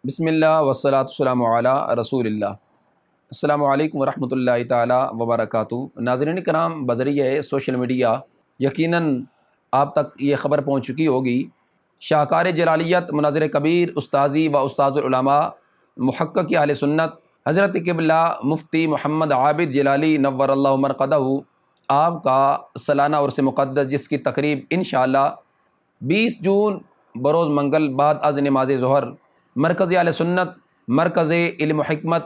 بسم اللہ والصلاۃ والسلام علی رسول اللہ۔ السلام علیکم ورحمۃ اللہ تعالی وبرکاتہ۔ ناظرین کرام، بذریعہ سوشل میڈیا یقیناً آپ تک یہ خبر پہنچ چکی ہوگی، شاہکار جلالیت مناظر کبیر استاذی و استاذ العلماء محقق اہل سنت حضرت قبلہ مفتی محمد عابد جلالی نور اللہ مرقدہ آپ کا سالانہ عرس مقدس، جس کی تقریب انشاءاللہ 20 جون بروز منگل بعد از نماز ظہر مرکز اہل سنت مرکز علم و حکمت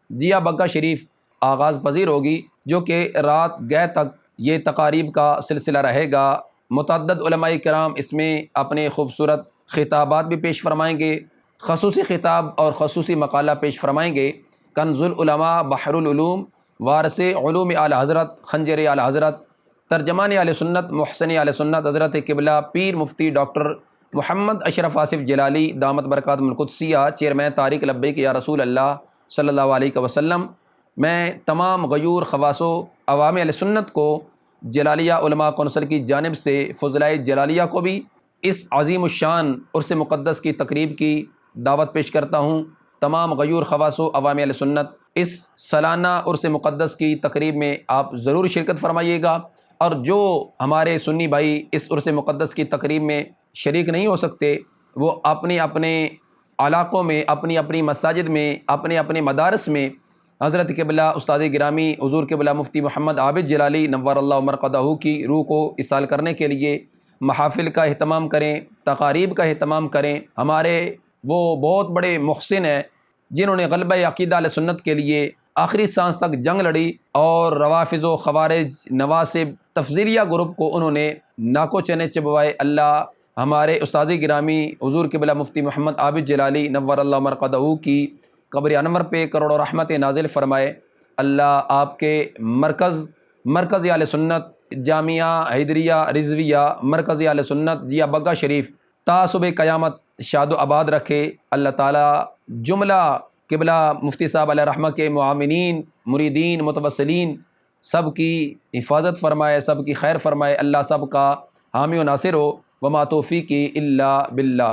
جیا بگہ شریف آغاز پذیر ہوگی، جو کہ رات گئے تک یہ تقاریب کا سلسلہ رہے گا۔ متعدد علماء کرام اس میں اپنے خوبصورت خطابات بھی پیش فرمائیں گے، خصوصی خطاب اور خصوصی مقالہ پیش فرمائیں گے۔ کنز العلماء بحر العلوم وارث علوم اعلی حضرت خنجر اعلی حضرت ترجمان اہل سنت محسن اہل سنت حضرت قبلہ پیر مفتی ڈاکٹر محمد اشرف آصف جلالی دامت برکاتہم القدسیہ، چیئرمین تحریک لبیک یا رسول اللہ صلی اللہ علیہ وسلم۔ میں تمام غیور خواص و عوام اہل سنت کو جلالیہ علماء کونسل کی جانب سے فضلائے جلالیہ کو بھی اس عظیم الشان عرس مقدس کی تقریب کی دعوت پیش کرتا ہوں۔ تمام غیور خواص و عوام اہل سنت اس سالانہ عرس مقدس کی تقریب میں آپ ضرور شرکت فرمائیے گا، اور جو ہمارے سنی بھائی اس عرس مقدس کی تقریب میں شریک نہیں ہو سکتے، وہ اپنے اپنے علاقوں میں، اپنی اپنی مساجد میں، اپنے اپنے مدارس میں حضرت قبلہ استاد گرامی حضور قبلہ مفتی محمد عابد جلالی نور اللہ مرقدہ کی روح کو اصال کرنے کے لیے محافل کا اہتمام کریں، تقاریب کا اہتمام کریں۔ ہمارے وہ بہت بڑے محسن ہیں جنہوں نے غلبہ عقیدہ اہل سنت کے لیے آخری سانس تک جنگ لڑی، اور روافض و خوارج نواسب تفضیلیہ گروپ کو انہوں نے ناکو چنے چبوائے۔ اللہ ہمارے استاد گرامی حضور قبلہ مفتی محمد عابد جلالی نور اللہ مرقدہ کی قبر انور پہ کروڑوں رحمت نازل فرمائے۔ اللہ آپ کے مرکز اہل سنت جامعہ حیدریہ رضویہ مرکز اہل سنت جیا بگہ شریف تا صبح قیامت شاد و آباد رکھے۔ اللہ تعالیٰ جملہ قبلہ مفتی صاحب علیہ رحمہ کے معاونین، مریدین، متوسلین سب کی حفاظت فرمائے، سب کی خیر فرمائے۔ اللہ سب کا حامی و ناصر ہو، وما توفیقی الا باللہ۔